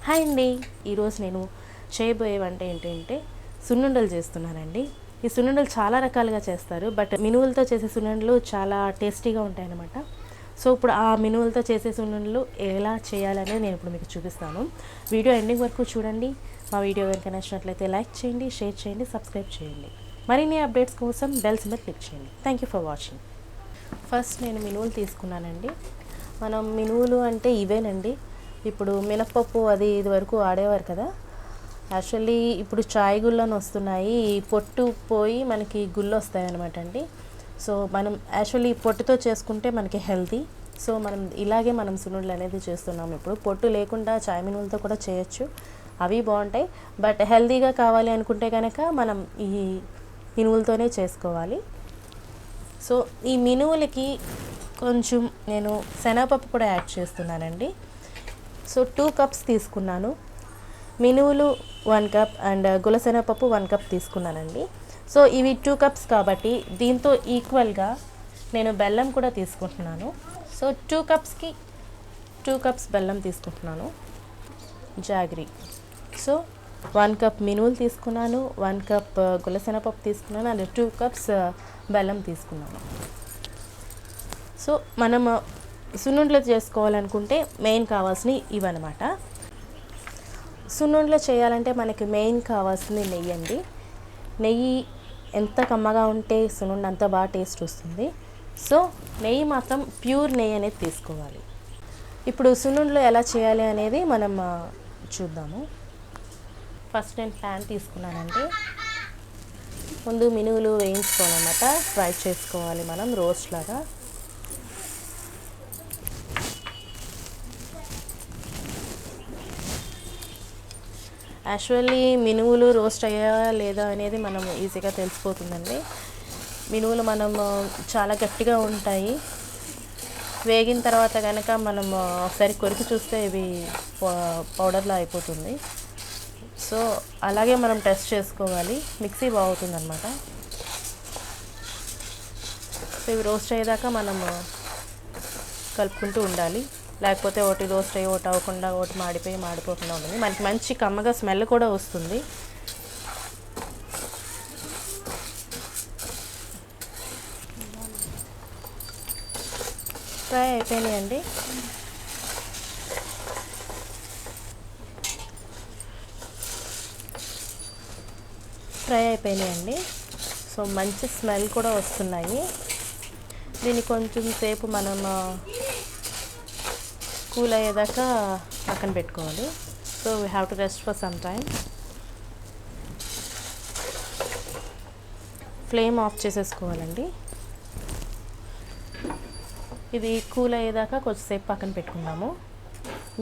Hi అండి. ఈరోజు నేను చేయబోయే వంట ఏంటంటే సున్నుండలు చేస్తున్నానండి. ఈ సున్నుండలు చాలా రకాలుగా చేస్తారు, బట్ మినువులతో చేసే సున్నుండలు చాలా టేస్టీగా ఉంటాయన్నమాట. సో ఇప్పుడు ఆ మినువులతో చేసే సున్నుండలు ఎలా చేయాలనేది నేను ఇప్పుడు మీకు చూపిస్తాను. వీడియో ఎండింగ్ వరకు చూడండి. మా వీడియో కనుక నచ్చినట్లయితే లైక్ చేయండి, షేర్ చేయండి, సబ్స్క్రైబ్ చేయండి. మరిన్ని అప్డేట్స్ కోసం బెల్ సింబల్ క్లిక్ చేయండి. Thank you for watching. First నేను మినువులు తీసుకున్నానండి. మనం మినువులు అంటే ఇవేనండి. ఇప్పుడు మినప్పప్పు అది ఇది వరకు వాడేవారు కదా. యాక్చువల్లీ ఇప్పుడు చాయ్ గుళ్ళని వస్తున్నాయి, పొట్టు పోయి మనకి గుళ్ళు వస్తాయి అనమాట అండి. సో మనం యాక్చువల్లీ పొట్టుతో చేసుకుంటే మనకి హెల్తీ. సో మనం సున్నుండలు అనేది చేస్తున్నాం. ఇప్పుడు పొట్టు లేకుండా చాయ్ మినువులతో కూడా చేయొచ్చు, అవి బాగుంటాయి. బట్ హెల్తీగా కావాలి అనుకుంటే కనుక మనం ఈ మినువులతోనే చేసుకోవాలి. సో ఈ మినువులకి కొంచెం నేను శనగపప్పు కూడా యాడ్ చేస్తున్నానండి. సో 2 కప్స్ తీసుకున్నాను. మినువులు 1 కప్ అండ్ గులశనగపప్పు 1 కప్ తీసుకున్నానండి. సో ఇవి 2 కప్స్ కాబట్టి దీంతో ఈక్వల్గా నేను బెల్లం కూడా తీసుకుంటున్నాను. సో 2 కప్స్కి 2 కప్స్ బెల్లం తీసుకుంటున్నాను, జాగ్రీ. సో 1 కప్ మినువులు తీసుకున్నాను, 1 కప్ గులశనగపప్పు తీసుకున్నాను అండ్ 2 కప్స్ బెల్లం తీసుకున్నాను. సో మనం సున్నుండలు చేసుకోవాలనుకుంటే మెయిన్ కావాల్సినవి ఇవన్నమాట. సున్నుండలు చేయాలంటే మనకి మెయిన్ కావాల్సింది నెయ్యి అండి. నెయ్యి ఎంత కమ్మగా ఉంటే సున్నుండ అంత బాగా టేస్ట్ వస్తుంది. సో నెయ్యి మాత్రం ప్యూర్ నెయ్యి అనేది తీసుకోవాలి. ఇప్పుడు సున్నుండలు ఎలా చేయాలి అనేది మనం చూద్దాము. ఫస్ట్ నేను ప్యాన్ తీసుకున్నానండి. ముందు మినువులు వేయించుకోవాలన్నమాట, ఫ్రై చేసుకోవాలి మనం రోస్ట్ లాగా. యాక్చువల్లీ మినువులు రోస్ట్ అయ్యా లేదా అనేది మనం ఈజీగా తెలిసిపోతుందండి. మినువులు మనం చాలా గట్టిగా ఉంటాయి. వేగిన తర్వాత కనుక మనం ఒకసారి కొరికి చూస్తే ఇవి పౌడర్లా అయిపోతుంది. సో అలాగే మనం టెస్ట్ చేసుకోవాలి, మిక్సీ బాగుతుంది అనమాట. సో ఇవి రోస్ట్ అయ్యేదాకా మనం కలుపుకుంటూ ఉండాలి. లేకపోతే ఒకటి రోస్ట్ అయ్యి ఒకటి అవ్వకుండా ఒకటి మాడిపోకుండా ఉంటుంది. మనకి మంచి కమ్మగా స్మెల్ కూడా వస్తుంది. ఫ్రై అయిపోయినాయండి. సో మంచి స్మెల్ కూడా వస్తున్నాయి. దీన్ని కొంచెం సేపు మనం కూల్ అయ్యేదాకా పక్కన పెట్టుకోవాలి. So we have to rest for some time. Flame off చేసేసుకోవాలండి. ఇది కూల్ అయ్యేదాకా కొంచెంసేపు పక్కన పెట్టుకుందాము.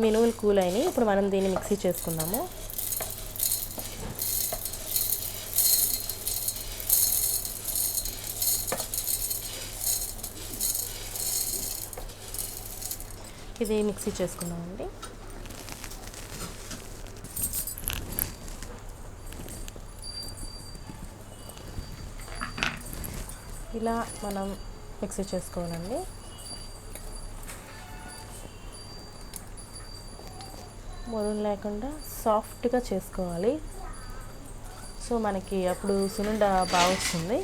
మినువులు కూల్ అయినాయి. ఇప్పుడు మనం దీన్ని మిక్సీ చేసుకుందాము. ఇది మిక్సీ చేసుకుందామండి. ఇలా మనం మిక్సీ చేసుకోవాలండి. మొదలు లేకుండా సాఫ్ట్గా చేసుకోవాలి. సో మనకి అప్పుడు సున్నుండ బాగా వస్తుంది.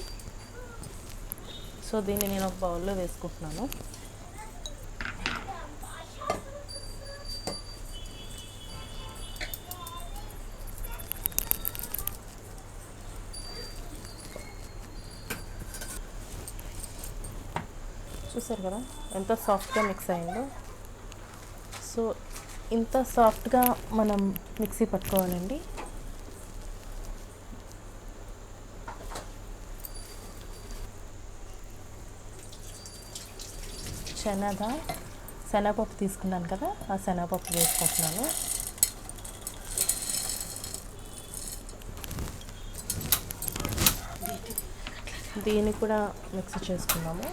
సో దీన్ని నేను ఒక బౌల్లో వేసుకుంటున్నాను. చూసారు కదా ఎంత సాఫ్ట్గా మిక్స్ అయిందో. సో ఇంత సాఫ్ట్గా మనం మిక్సీ పట్టుకోవాలండి. శనగపప్పు తీసుకున్నాను కదా, ఆ శనగపప్పు వేసుకుంటున్నాను. దీన్ని కూడా మిక్సీ చేసుకున్నాము.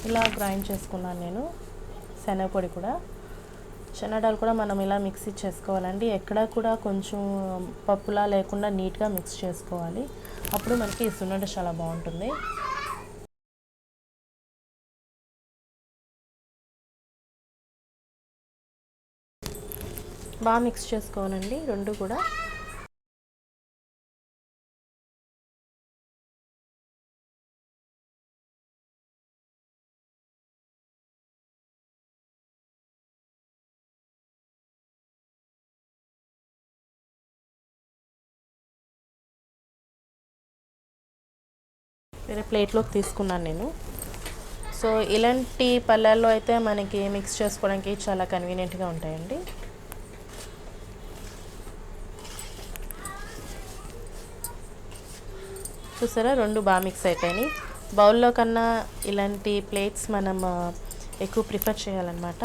ఇలా గ్రైండ్ చేసుకున్నాను నేను. శనగపొడి కూడా, శనగడాలు కూడా మనం ఇలా మిక్సీ చేసుకోవాలండి. ఎక్కడ కూడా కొంచెం పప్పులా లేకుండా నీట్గా మిక్స్ చేసుకోవాలి. అప్పుడు మనకి సున్నుండ చాలా బాగుంటుంది. బాగా మిక్స్ చేసుకోవాలండి రెండు కూడా. వేరే ప్లేట్లోకి తీసుకున్నాను నేను. సో ఇలాంటి పళ్ళల్లో అయితే మనకి మిక్స్ చేసుకోవడానికి చాలా కన్వీనియంట్గా ఉంటాయండి. చూసారా రెండు బాగా మిక్స్ అయిపోయినాయి. బౌల్లో కన్నా ఇలాంటి ప్లేట్స్ మనం ఎక్కువ ప్రిఫర్ చేయాలన్నమాట.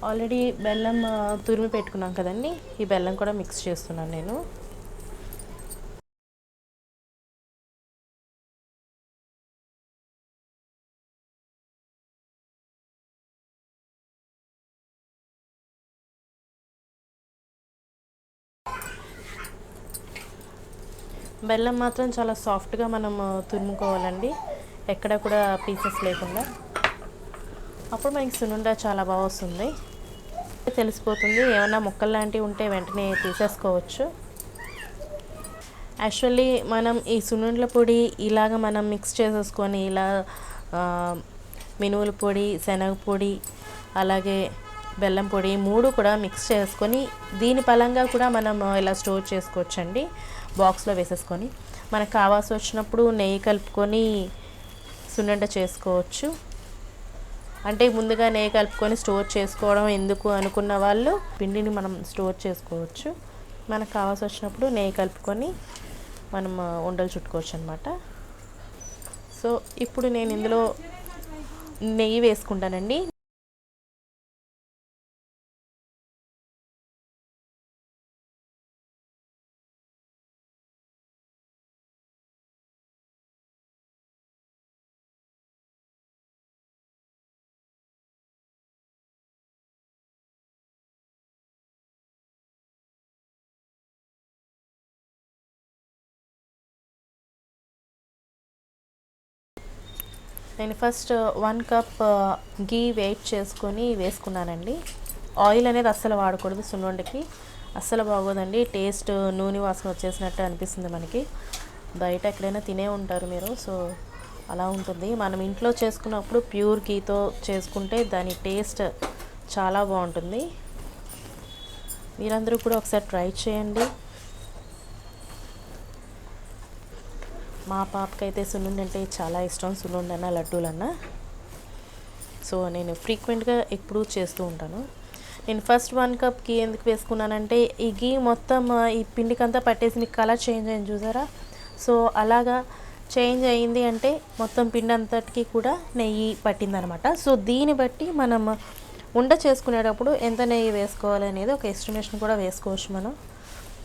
ఆల్రెడీ బెల్లం తురిమి పెట్టుకున్నాం కదండి, ఈ బెల్లం కూడా మిక్స్ చేస్తున్నాను నేను. బెల్లం మాత్రం చాలా సాఫ్ట్గా మనం తురుముకోవాలండి, ఎక్కడ కూడా పీసెస్ లేకుండా. అప్పుడు మనకి సున్నుండ చాలా బాగా వస్తుంది. తెలిసిపోతుంది, ఏమైనా ముక్కలు లాంటివి ఉంటే వెంటనే తీసేసుకోవచ్చు. యాక్చువల్లీ మనం ఈ సున్నుండల పొడి ఇలాగ మనం మిక్స్ చేసేసుకొని ఇలా మినువుల పొడి, శనగ పొడి, అలాగే బెల్లం పొడి మూడు కూడా మిక్స్ చేసుకొని దీని పలంగా కూడా మనం ఇలా స్టోర్ చేసుకోవచ్చండి, బాక్స్లో వేసేసుకొని. మనకు కావాల్సి వచ్చినప్పుడు నెయ్యి కలుపుకొని సున్నుండ చేసుకోవచ్చు. అంటే ముందుగా నెయ్యి కలుపుకొని స్టోర్ చేసుకోవడం ఎందుకు అనుకున్న వాళ్ళు పిండిని మనం స్టోర్ చేసుకోవచ్చు. మనకు కావాల్సి వచ్చినప్పుడు నెయ్యి కలుపుకొని మనం ఉండలు చుట్టుకోవచ్చు అనమాట. సో ఇప్పుడు నేను ఇందులో నెయ్యి వేసుకుంటానండి. నేను ఫస్ట్ 1 కప్ గీ వెయిట్ చేసుకొని వేసుకున్నానండి. ఆయిల్ అనేది అస్సలు వాడకూడదు, సున్నుండకి అస్సలు బాగోదండి. టేస్ట్ నూనె వాసన వచ్చేసినట్టు అనిపిస్తుంది మనకి. బయట ఎక్కడైనా తినే ఉంటారు మీరు, సో అలా ఉంటుంది. మనం ఇంట్లో చేసుకున్నప్పుడు ప్యూర్ గీతో చేసుకుంటే దాని టేస్ట్ చాలా బాగుంటుంది. మీరందరూ కూడా ఒకసారి ట్రై చేయండి. మా పాపకైతే సున్నుండ అంటే చాలా ఇష్టం, సున్నుండన్నా లడ్డూలన్నా. సో నేను ఫ్రీక్వెంట్గా ఎప్పుడూ చేస్తూ ఉంటాను. నేను ఫస్ట్ 1 కప్ గీ ఎందుకు వేసుకున్నానంటే ఈ గీ మొత్తం ఈ పిండికంతా పట్టేసి మీకు కలర్ చేంజ్ అయింది చూసారా. సో అలాగా చేంజ్ అయింది అంటే మొత్తం పిండి అంతటికి కూడా నెయ్యి పట్టిందనమాట. సో దీన్ని బట్టి మనం ఉండ చేసుకునేటప్పుడు ఎంత నెయ్యి వేసుకోవాలి అనేది ఒక ఎస్టిమేషన్ కూడా వేసుకోవచ్చు మనం.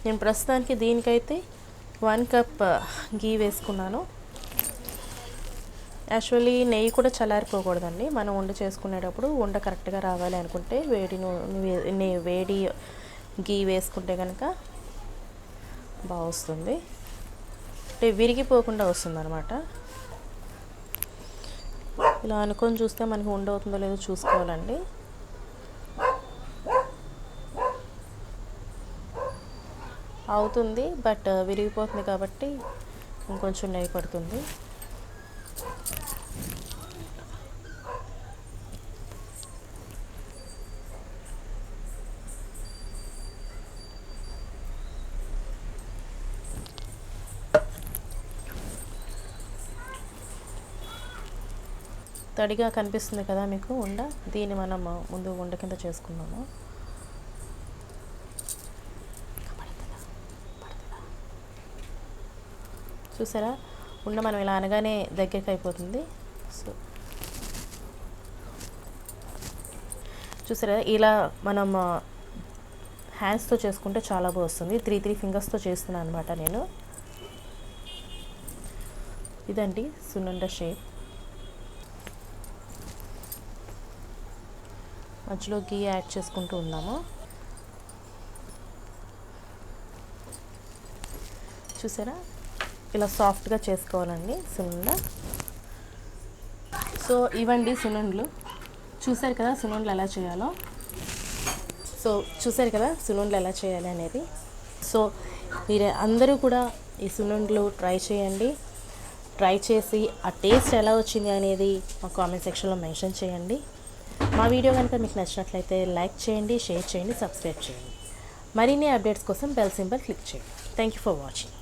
నేను ప్రస్తుతానికి దీనికైతే 1 కప్ గీ వేసుకున్నాను. యాక్చువల్లీ నెయ్యి కూడా చల్లారిపోకూడదండి. మనం వంట చేసుకునేటప్పుడు వంట కరెక్ట్గా రావాలి అనుకుంటే వేడి గీ వేసుకుంటే కనుక బాగా వస్తుంది, అంటే విరిగిపోకుండా వస్తుంది అనమాట. ఇలా అనుకొని చూస్తే మనకి వంట అవుతుందో లేదో చూసుకోవాలండి. అవుతుంది, బట్ విరిగిపోతుంది కాబట్టి ఇంకొంచెం నెయ్యి పడుతుంది. తడిగా కనిపిస్తుంది కదా మీకు ఉండ, దీన్ని మనం ముందు ఉండ కింద చేసుకున్నాము. చూసారా, ఉండ మనం ఇలా అనగానే దగ్గరికి అయిపోతుంది. సో చూసారా, ఇలా మనం హ్యాండ్స్తో చేసుకుంటే చాలా బాగా వస్తుంది. 3 ఫింగర్స్తో చేస్తున్నాను అనమాట నేను. ఇదండి సున్నుండ షేప్. మధ్యలో గీ యాడ్ చేసుకుంటూ ఉన్నాము. చూసారా, ఇలా సాఫ్ట్గా చేసుకోవాలండి సున్నుండ. సో ఇవండి సున్నుండలు, చూసారు కదా సున్నుండలు ఎలా చేయాలో. సో చూసారు కదా సున్నుండలు ఎలా చేయాలి అనేది. సో మీరు అందరూ కూడా ఈ సున్నుండలు ట్రై చేయండి. ట్రై చేసి ఆ టేస్ట్ ఎలా వచ్చింది అనేది మా కామెంట్ సెక్షన్లో మెన్షన్ చేయండి. మా వీడియో కనుక మీకు నచ్చినట్లయితే లైక్ చేయండి, షేర్ చేయండి, సబ్స్క్రైబ్ చేయండి. మరిన్ని అప్డేట్స్ కోసం బెల్ సింబల్ క్లిక్ చేయండి. Thank you for watching.